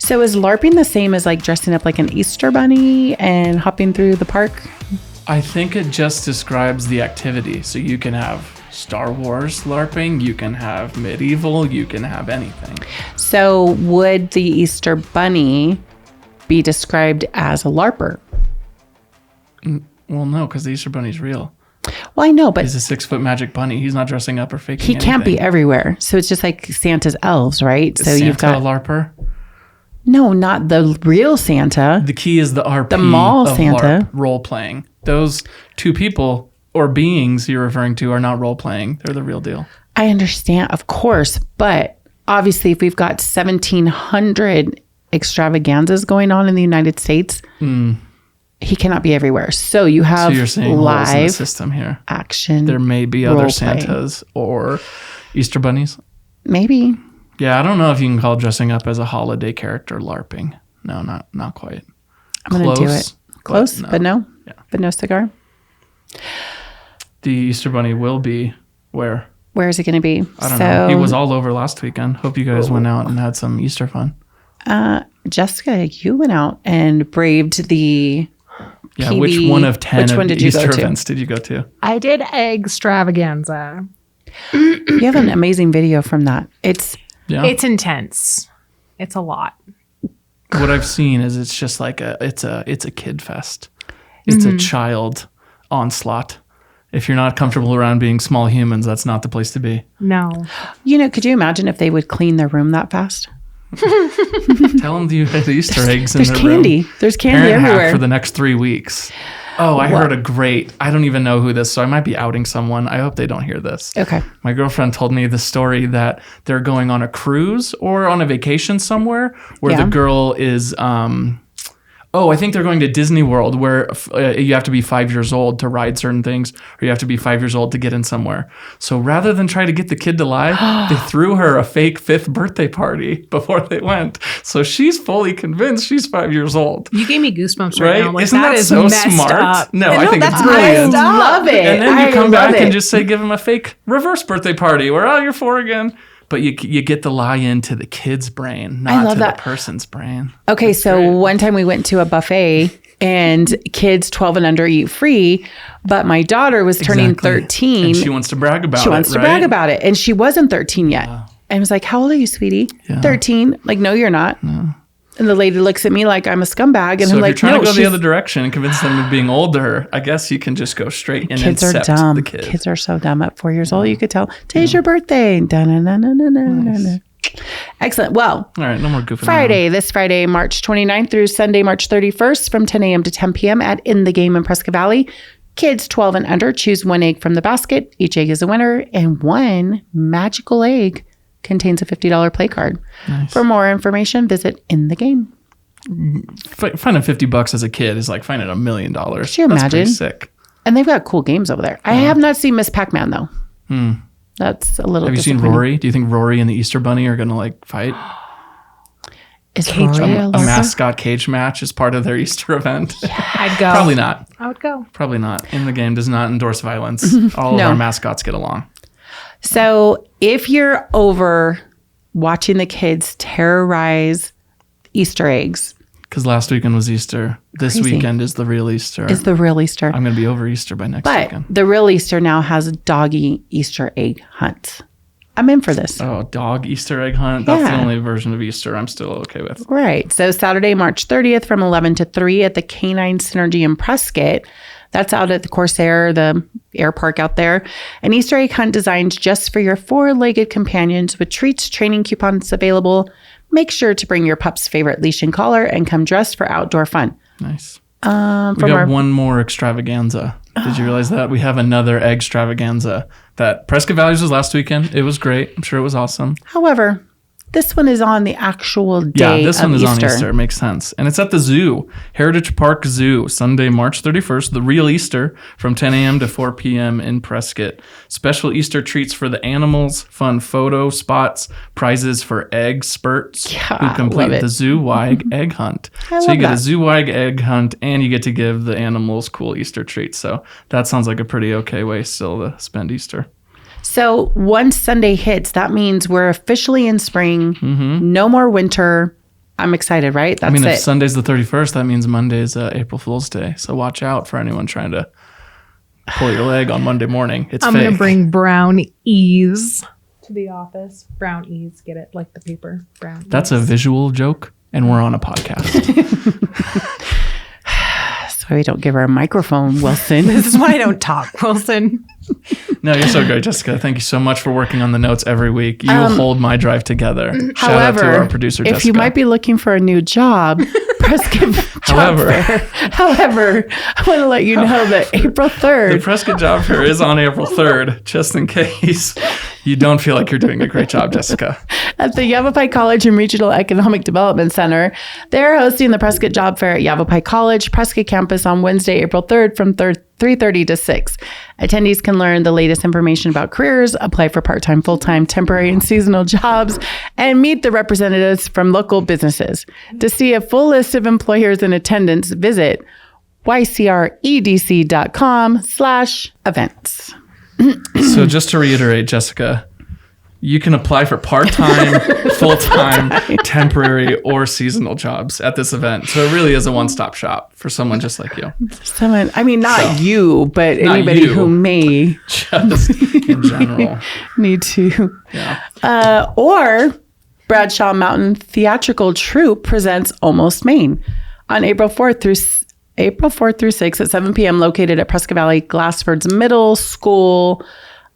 So is LARPing the same as like dressing up like an Easter bunny and hopping through the park? I think it just describes the activity. So you can have Star Wars LARPing, you can have medieval, you can have anything. So would the Easter bunny be described as a LARPer? Well, no, because the Easter bunny's real. Well, I know, but he's a 6-foot magic bunny. He's not dressing up or faking he can't anything. be everywhere. So it's just like Santa's elves, right? Is so Santa you've got a LARPer? No, not the real Santa. The key is the RP, the mall of Santa. LARP, role playing. Those two people or beings you're referring to are not role playing. They're the real deal. I understand, of course, but obviously if we've got 1,700 extravaganzas going on in the United States, he cannot be everywhere. So you have So you're saying live holes in the system here. action. There may be other role Santas or Easter bunnies. Maybe. Yeah, I don't know if you can call dressing up as a holiday character LARPing. No, not quite. I'm going to do it. Close, but no. Yeah. But no cigar. The Easter bunny will be where? Where is it going to be? I don't know. He was all over last weekend. Hope you guys went out and had some Easter fun. Jessica, you went out and braved the Yeah, PB. which one of 10 Which one did you Easter go to? events did you go to? I did extravaganza. You have an amazing video from that. It's intense. It's a lot. What I've seen is it's just like it's a kid fest. It's a child onslaught. If you're not comfortable around being small humans, that's not the place to be. No. could you imagine if they would clean their room that fast? Tell them you had Easter eggs in There's their candy. room. There's candy Parent hack everywhere. for the next 3 weeks. Oh, I heard I don't even know who this, so I might be outing someone. I hope they don't hear this. Okay. My girlfriend told me the story that they're going on a cruise or on a vacation somewhere where the girl is, I think they're going to Disney World where you have to be 5 years old to ride certain things, or you have to be 5 years old to get in somewhere. So rather than try to get the kid to lie, they threw her a fake 5th birthday party before they went. So she's fully convinced she's 5 years old. You gave me goosebumps right now. Like, Isn't that is so messed smart? up. No, I think it's that's brilliant. I love it. And then you come I love back it. and just say, give him a fake reverse birthday party where, you're 4 again. But you get the lie into the kid's brain, not to the person's brain. Okay, so one time we went to a buffet and kids 12 and under eat free, but my daughter was turning 13. And she wants to brag about it. She wants to brag about it. And she wasn't 13 yet. And I was like, how old are you, sweetie? Yeah. 13. Like, no, you're not. No. And the lady looks at me like I'm a scumbag. And So I'm if like, you're trying no, to go the other direction and convince them of being older, I guess you can just go straight and kids are accept dumb. the kid. Kids are so dumb. At 4 years old, you could tell, today's your birthday. Nice. Excellent. Well, all right, no more goofing Friday, this Friday, March 29th through Sunday, March 31st from 10 a.m. to 10 p.m. at In the Game in Prescott Valley. Kids 12 and under choose one egg from the basket. Each egg is a winner, and one magical egg contains a $50 play card. Nice. For more information, visit In the Game. Finding $50 as a kid is like finding $1 million. Could you That's imagine? pretty sick. And they've got cool games over there. I have not seen Miss Pac-Man, though. That's a little Have you seen disappointing. Rory? Do you think Rory and the Easter Bunny are going to fight? Is Rory A mascot cage match is part of their Easter event? I'd go. Probably not. I would go. Probably not. In the Game does not endorse violence. All of No. our mascots get along. So if you're over watching the kids terrorize Easter eggs, Because last weekend was Easter. This Crazy. weekend is the real Easter. is the real Easter. I'm going to be over Easter by next But weekend. the real Easter now has doggy Easter egg hunts. I'm in for this. Oh, dog Easter egg hunt. That's the Yeah. only version of Easter I'm still okay with. Right. So Saturday, March 30th from 11 to 3 at the Canine Synergy in Prescott. That's out at the Corsair, the air park out there. An Easter egg hunt designed just for your four-legged companions with treats, training coupons available. Make sure to bring your pup's favorite leash and collar and come dressed for outdoor fun. Nice. We got one more extravaganza. Did you realize that? We have another egg extravaganza. That Prescott Badgers was last weekend. It was great. I'm sure it was awesome. However, this one is on the actual day Yeah, this of one is Easter. on Easter. It makes sense. And it's at the zoo, Heritage Park Zoo, Sunday, March 31st, the real Easter, from 10 a.m. to 4 p.m. in Prescott. Special Easter treats for the animals, fun photo spots, prizes for egg spurts Yeah, who complete love it. the zoo-wide egg hunt. I So love you get that. a zoo-wide egg hunt, and you get to give the animals cool Easter treats. So that sounds like a pretty okay way still to spend Easter. So once Sunday hits, that means we're officially in spring. Mm-hmm. No more winter. I'm excited, right? That's if Sunday's the 31st, that means Monday's April Fool's Day. So watch out for anyone trying to pull your leg on Monday morning. It's I'm fake. going to bring brownies to the office. Brownies, get it? Like the paper. Brownies. That's a visual joke, and we're on a podcast. That's why we don't give her a microphone, Wilson. This is why I don't talk, Wilson. No, you're so great, Jessica. Thank you so much for working on the notes every week. You hold my drive together. Shout out to our producer, Jessica. If you might be looking for a new job, Prescott Job Fair. However, I want to let you know that April 3rd. The Prescott Job Fair is on April 3rd, just in case you don't feel like you're doing a great job, Jessica. At the Yavapai College and Regional Economic Development Center, they're hosting the Prescott Job Fair at Yavapai College, Prescott campus on Wednesday, April 3rd from 3:30 to 6. Attendees can learn the latest information about careers, apply for part-time, full-time, temporary, and seasonal jobs, and meet the representatives from local businesses. To see a full list of employers in attendance, visit ycredc.com/events. So just to reiterate, Jessica, you can apply for part-time, full-time, temporary, or seasonal jobs at this event. So it really is a one-stop shop for someone just like you. Not you, but Not anybody you. who may Just in general. need to. Yeah. Or Bradshaw Mountain Theatrical Troupe presents Almost Maine on April 4th through 6th at 7 p.m. located at Prescott Valley Glassford's Middle School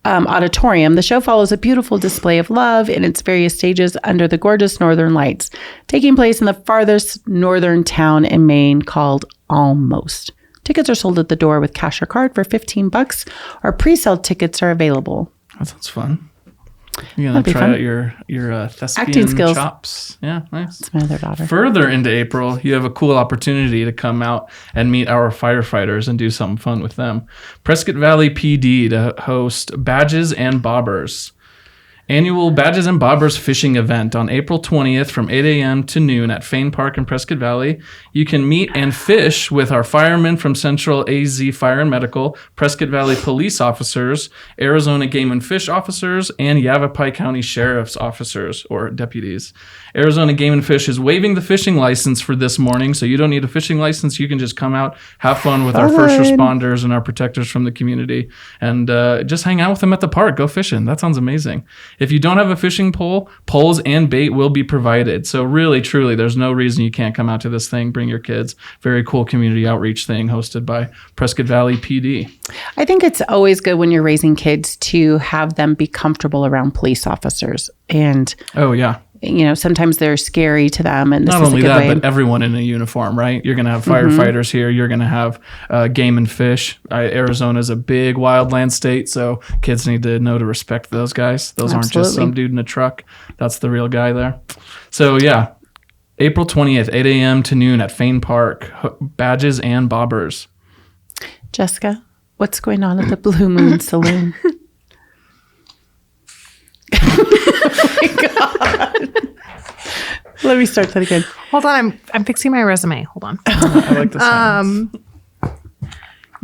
auditorium. The show follows a beautiful display of love in its various stages under the gorgeous northern lights, taking place in the farthest northern town in Maine called Almost. Tickets are sold at the door with cash or card for $15, or pre-sale tickets are available. That sounds fun. You're going to try out your thespian acting skills. chops. Yeah, nice. That's my other daughter. Further into April, you have a cool opportunity to come out and meet our firefighters and do something fun with them. Prescott Valley PD to host Badges and Bobbers. Annual Badges and Bobbers fishing event on April 20th from 8 a.m. to noon at Fane Park in Prescott Valley. You can meet and fish with our firemen from Central AZ Fire and Medical, Prescott Valley police officers, Arizona Game and Fish officers, and Yavapai County Sheriff's officers or deputies. Arizona Game and Fish is waiving the fishing license for this morning, so you don't need a fishing license. You can just come out, have fun with our first responders and our protectors from the community, and just hang out with them at the park. Go fishing. That sounds amazing. If you don't have a fishing pole, poles and bait will be provided. So really, truly, there's no reason you can't come out to this thing. Bring your kids. Very cool community outreach thing hosted by Prescott Valley PD. I think it's always good when you're raising kids to have them be comfortable around police officers. And oh, yeah. Sometimes they're scary to them. And this not is only a good that, way. but everyone in a uniform, right? You're going to have firefighters here. You're going to have game and fish. Arizona's a big wildland state, so kids need to know to respect those guys. Those aren't just some dude in a truck. That's the real guy there. So, yeah, April 20th, 8 a.m. to noon at Fane Park. Badges and Bobbers. Jessica, what's going on at the Blue Moon Saloon? Oh my God. Let me start that again. Hold on, I'm fixing my resume. Hold on. I like this.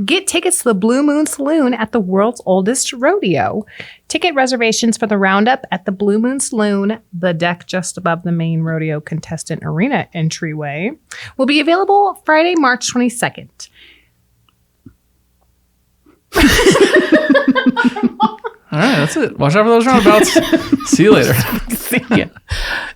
Get tickets to the Blue Moon Saloon at the world's oldest rodeo. Ticket reservations for the roundup at the Blue Moon Saloon, the deck just above the main rodeo contestant arena entryway, will be available Friday, March 22nd. All right, that's it. Watch out for those roundabouts. See you later. Yeah.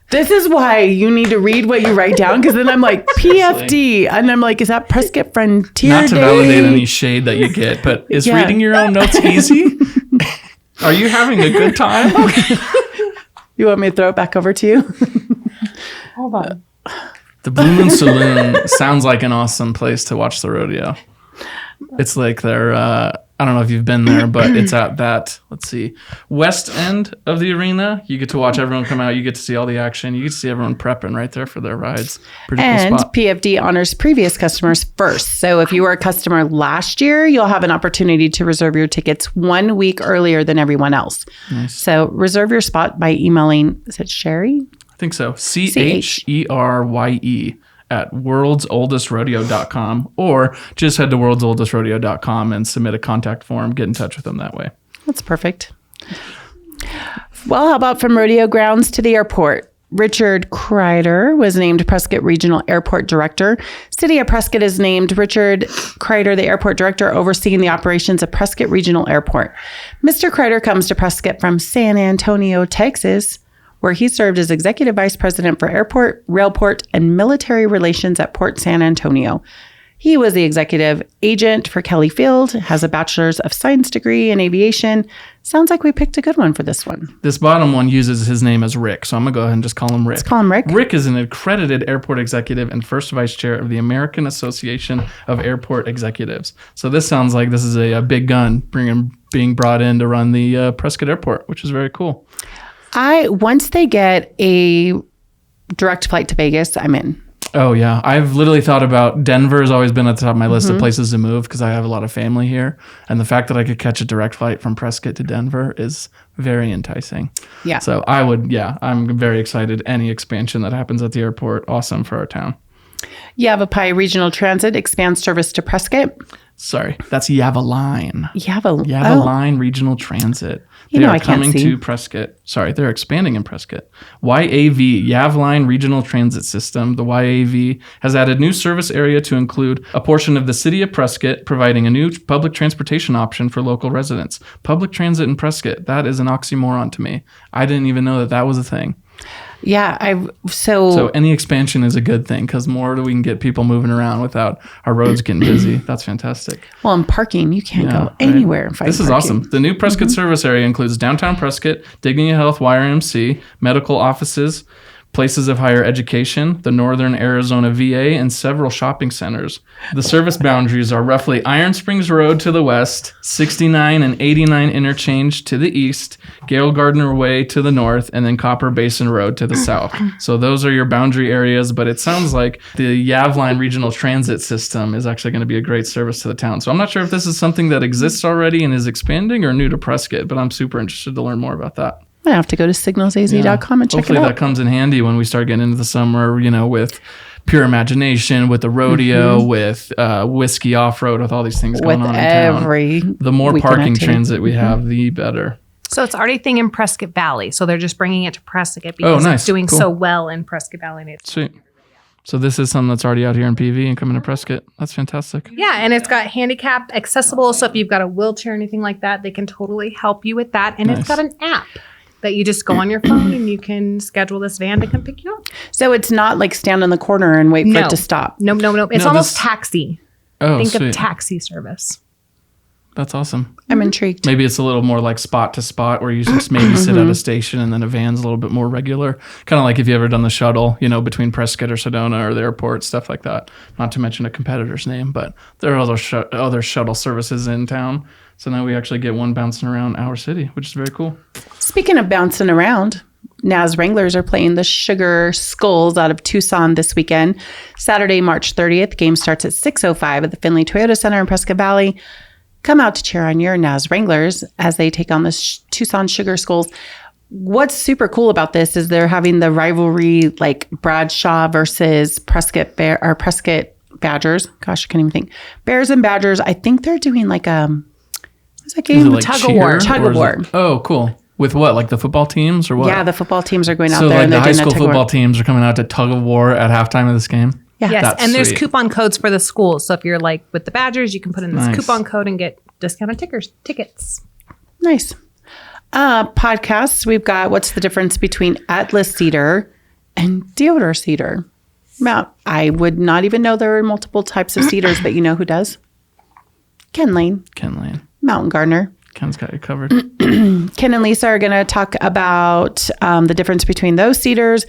This is why you need to read what you write down, because then I'm like, PFD. And I'm like, is that Prescott Frontier Not to Day? validate any shade that you get, but is reading your own notes easy? Are you having a good time? You want me to throw it back over to you? Hold on. The Blue Moon Saloon sounds like an awesome place to watch the rodeo. It's like their, I don't know if you've been there, but it's at that, west end of the arena. You get to watch everyone come out. You get to see all the action. You get to see everyone prepping right there for their rides. Pretty cool spot. PFD honors previous customers first. So if you were a customer last year, you'll have an opportunity to reserve your tickets 1 week earlier than everyone else. Nice. So reserve your spot by emailing, is it Sherry? I think so. CHERYE at worldsoldestrodeo.com, or just head to worldsoldestrodeo.com and submit a contact form. Get in touch with them that way. That's perfect. Well, how about from rodeo grounds to the airport? Richard Kreider was named Prescott Regional Airport Director. City of Prescott has named Richard Kreider the Airport Director overseeing the operations of Prescott Regional Airport. Mr. Kreider comes to Prescott from San Antonio, Texas, where he served as Executive Vice President for Airport, Railport, and Military Relations at Port San Antonio. He was the executive agent for Kelly Field, has a Bachelor's of Science degree in aviation. Sounds like we picked a good one for this one. This bottom one uses his name as Rick, so I'm going to go ahead and just call him Rick. Let's call him Rick. Rick is an accredited airport executive and first vice chair of the American Association of Airport Executives. So this sounds like this is a big gun being brought in to run the Prescott Airport, which is very cool. Once they get a direct flight to Vegas, I'm in. Oh, yeah. I've literally thought about Denver has always been at the top of my list of places to move because I have a lot of family here. And the fact that I could catch a direct flight from Prescott to Denver is very enticing. Yeah. So I'm very excited. Any expansion that happens at the airport, awesome for our town. Yavapai Regional Transit expands service to Prescott. Sorry, that's Yavaline. Yavaline Regional Transit. They are coming to Prescott. Sorry, they're expanding in Prescott. YAV, Yavaline Regional Transit System. The YAV has added new service area to include a portion of the city of Prescott, providing a new public transportation option for local residents. Public transit in Prescott, that is an oxymoron to me. I didn't even know that was a thing. Yeah, So any expansion is a good thing because more we can get people moving around without our roads getting busy. That's fantastic. Well, and parking, you can't go anywhere and find This is parking. awesome. The new Prescott service area includes downtown Prescott, Dignity Health, YRMC, medical offices, places of higher education, the Northern Arizona VA, and several shopping centers. The service boundaries are roughly Iron Springs Road to the west, 69 and 89 interchange to the east, Gale Gardner Way to the north, and then Copper Basin Road to the south. So those are your boundary areas, but it sounds like the Yavaline Regional Transit System is actually going to be a great service to the town. So I'm not sure if this is something that exists already and is expanding or new to Prescott, but I'm super interested to learn more about that. I'm going to have to go to signalsaz.com and check it out. Hopefully that comes in handy when we start getting into the summer, with Pure Imagination, with the rodeo, with whiskey off-road, with all these things going on in town. The more parking transit we have, the better. So it's already a thing in Prescott Valley. So they're just bringing it to Prescott because it's doing so well in Prescott Valley. Sweet. So this is something that's already out here in PV and coming to Prescott. That's fantastic. Yeah, and it's got handicap accessible. So if you've got a wheelchair or anything like that, they can totally help you with that. And It's got an app that you just go on your phone and you can schedule this van to come pick you up. So it's not like stand on the corner and wait for it to stop. No. It's almost taxi. Think of taxi service. That's awesome. I'm intrigued. Maybe it's a little more like spot to spot where you just maybe sit at a station and then a van's a little bit more regular. Kind of like if you ever done the shuttle, between Prescott or Sedona or the airport, stuff like that. Not to mention a competitor's name, but there are other shuttle services in town. So now we actually get one bouncing around our city, which is very cool. Speaking of bouncing around, Naz Wranglers are playing the Sugar Skulls out of Tucson this weekend. Saturday, March 30th. Game starts at 6:05 at the Finley Toyota Center in Prescott Valley. Come out to cheer on your Naz Wranglers as they take on the Tucson Sugar Skulls. What's super cool about this is they're having the rivalry like Bradshaw versus Prescott Badgers. Gosh, I can't even think. Bears and Badgers. I think they're doing like what's that game? Like Tug of War. Tug of War. Oh, cool. With what? Like the football teams or what? Yeah, the football teams are going out there. So like and the they're high doing school football teams are coming out to tug of war at halftime of this game? Yeah. Yes, That's and there's sweet. coupon codes for the schools. So if you're like with the Badgers, you can put in this coupon code and get discounted tickets. Nice. Podcasts, we've got what's the difference between Atlas cedar and deodar cedar? Now, I would not even know there were multiple types of cedars, but you know who does? Ken Lane. Mountain gardener. Ken's got you covered. Ken and Lisa are going to talk about the difference between those cedars.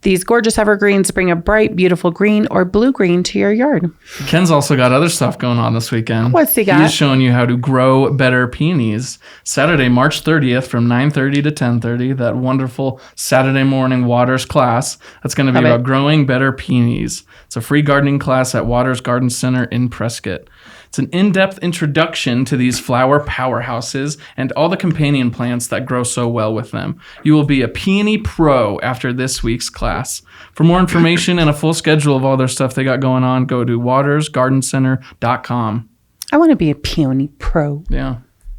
These gorgeous evergreens bring a bright, beautiful green or blue-green to your yard. Ken's also got other stuff going on this weekend. What's he got? He's showing you how to grow better peonies. Saturday, March 30th from 9:30 to 10:30, that wonderful Saturday morning Waters class. That's going to be about growing better peonies. It's a free gardening class at Waters Garden Center in Prescott. It's an in-depth introduction to these flower powerhouses and all the companion plants that grow so well with them. You will be a peony pro after this week's class. For more information and a full schedule of all their stuff they got going on, go to watersgardencenter.com. I want to be a peony pro. Yeah.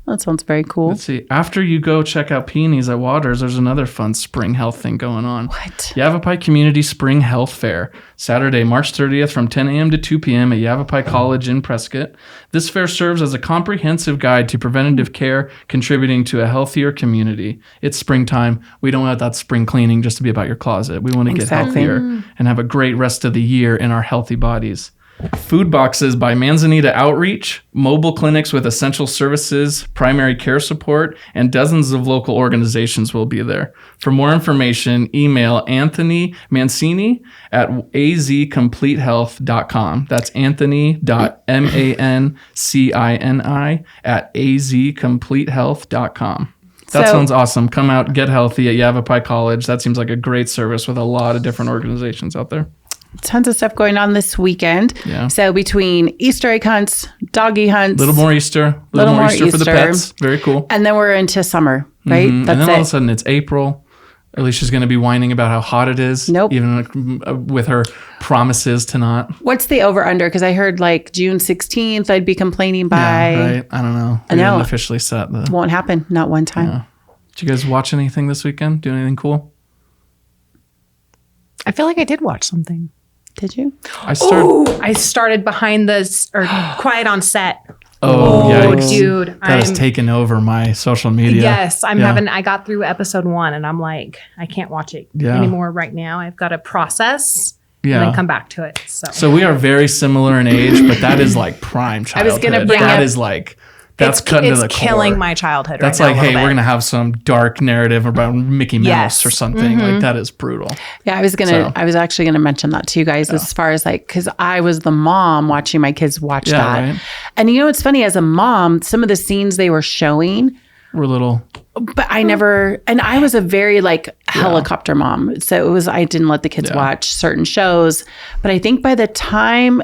That sounds very cool. Let's see. After you go check out Peonies at Waters, there's another fun spring health thing going on. What? Yavapai Community Spring Health Fair, Saturday, March 30th from 10 a.m. to 2 p.m. at Yavapai College in Prescott. This fair serves as a comprehensive guide to preventative care, contributing to a healthier community. It's springtime. We don't want that spring cleaning just to be about your closet. We want to get healthier and have a great rest of the year in our healthy bodies. Food boxes by Manzanita Outreach, mobile clinics with essential services, primary care support, and dozens of local organizations will be there. For more information, email Anthony Mancini at azcompletehealth.com. That's anthony.mancini at azcompletehealth.com. That sounds awesome. Come out, get healthy at Yavapai College. That seems like a great service with a lot of different organizations out there. Tons of stuff going on this weekend. Yeah. So between Easter egg hunts, doggy hunts. Little more Easter for the pets. Very cool. And then we're into summer, right? Mm-hmm. And then all of a sudden it's April. Alicia's going to be whining about how hot it is. Nope. Even with her promises to not. What's the over-under? Because I heard like June 16th I'd be complaining by. Yeah, right. I don't know. I know. Didn't officially set the. Won't happen. Not one time. Yeah. Did you guys watch anything this weekend? Do anything cool? I feel like I did watch something. Did you? I started behind Quiet on Set. Oh, dude. That has taken over my social media. Yes, I got through episode 1 and I'm like, I can't watch it anymore right now. I've got to process and then come back to it. So we are very similar in age, but that is like prime childhood. I was going to bring that is like, that's cutting to the core. It's killing my childhood That's right like, now. Hey, we're going to have some dark narrative about Mickey Mouse or something. Like that is brutal. Yeah, I was actually going to mention that to you guys as far as like, because I was the mom watching my kids watch that. Right. And you know, what's funny, as a mom, some of the scenes they were showing were little. But I never, and I was a very like helicopter mom. So I didn't let the kids watch certain shows. But I think by the time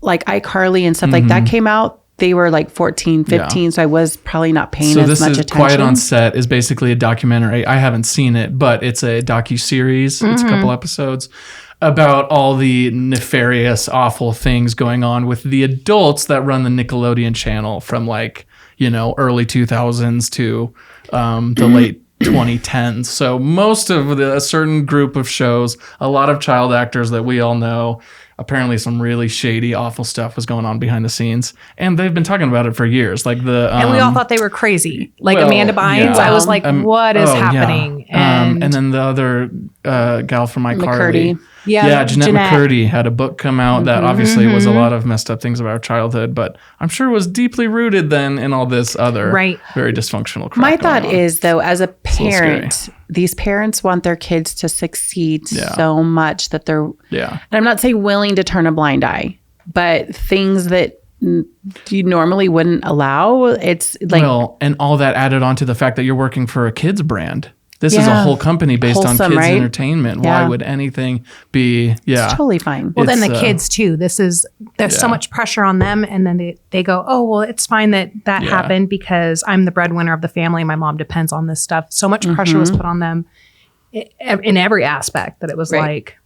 like iCarly and stuff like that came out, they were like 14, 15, so I was probably not paying as much attention. Quiet on Set is basically a documentary. I haven't seen it, but it's a docuseries. It's a couple episodes about all the nefarious, awful things going on with the adults that run the Nickelodeon channel from like, early 2000s to the late 2010s. So most of a certain group of shows, a lot of child actors that we all know. Apparently some really shady, awful stuff was going on behind the scenes. And they've been talking about it for years. Like and we all thought they were crazy. Like Amanda Bynes. I was like, what is happening? Yeah. And then the other gal from iCarly. Jeanette McCurdy had a book come out that obviously was a lot of messed up things about our childhood, but I'm sure was deeply rooted then in all this other very dysfunctional crap. My thought is, though, as a parent, these parents want their kids to succeed so much that they're, and I'm not saying willing to turn a blind eye, but things that you normally wouldn't allow, it's like... Well, and all that added on to the fact that you're working for a kids brand. This is a whole company based on kids' entertainment. Why would anything be... It's totally fine. Well, then the kids, too. There's so much pressure on them, and then they go, oh, well, it's fine that happened because I'm the breadwinner of the family. My mom depends on this stuff. So much pressure was put on them in every aspect that it was like,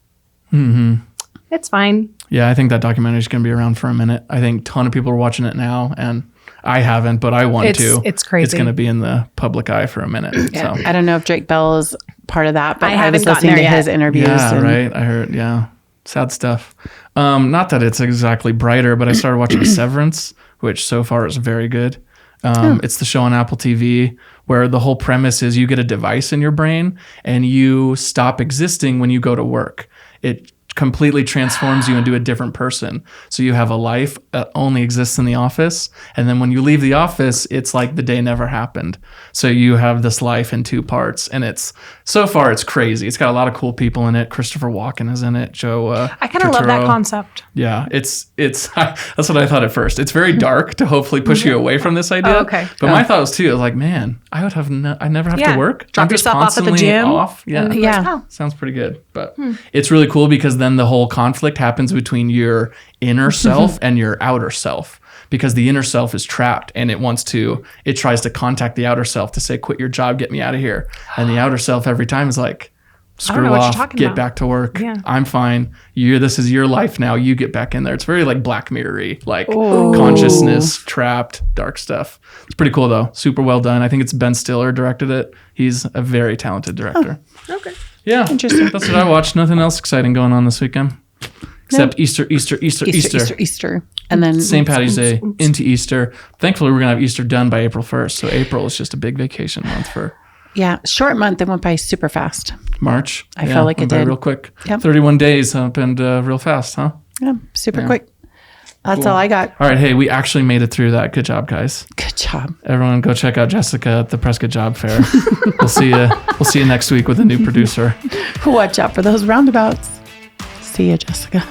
it's fine. Yeah, I think that documentary is going to be around for a minute. I think a ton of people are watching it now, and... I haven't, but I want to. It's crazy. It's going to be in the public eye for a minute. Yeah. So. I don't know if Drake Bell is part of that, but I was listening to his interviews. Yeah, right. I heard, sad stuff. Not that it's exactly brighter, but I started watching Severance, which so far is very good. It's the show on Apple TV where the whole premise is you get a device in your brain and you stop existing when you go to work. It completely transforms you into a different person. So you have a life that only exists in the office. And then when you leave the office, it's like the day never happened. So you have this life in 2 parts. And so far it's crazy. It's got a lot of cool people in it. Christopher Walken is in it. I kind of love that concept. Yeah, it's that's what I thought at first. It's very dark to hopefully push you away from this idea. Oh, okay. But my thought was too, I was like, man, I never have to work. Drop yourself off at the gym. Yeah. Sounds pretty good. But it's really cool because then the whole conflict happens between your inner self and your outer self. Because the inner self is trapped and it tries to contact the outer self to say, quit your job, get me out of here. And the outer self every time is like, screw know what you're off, talking get about. back to work. Yeah. I'm fine. This is your life now. You get back in there. It's very like Black Mirror-y, like consciousness, trapped, dark stuff. It's pretty cool though. Super well done. I think it's Ben Stiller directed it. He's a very talented director. Okay. Yeah. Interesting. That's what I watched. Nothing else exciting going on this weekend. Except Easter. And then St. Patty's Day into Easter. Thankfully, we're going to have Easter done by April 1st. So April is just a big vacation month for short month. It went by super fast. March. I felt like went it by did. real quick. Yep. 31 days happened real fast, huh? Yeah, super quick. That's all I got. All right. Hey, we actually made it through that. Good job, guys. Good job. Everyone go check out Jessica at the Prescott Job Fair. We'll see you next week with a new producer. Watch out for those roundabouts. See ya, Jessica.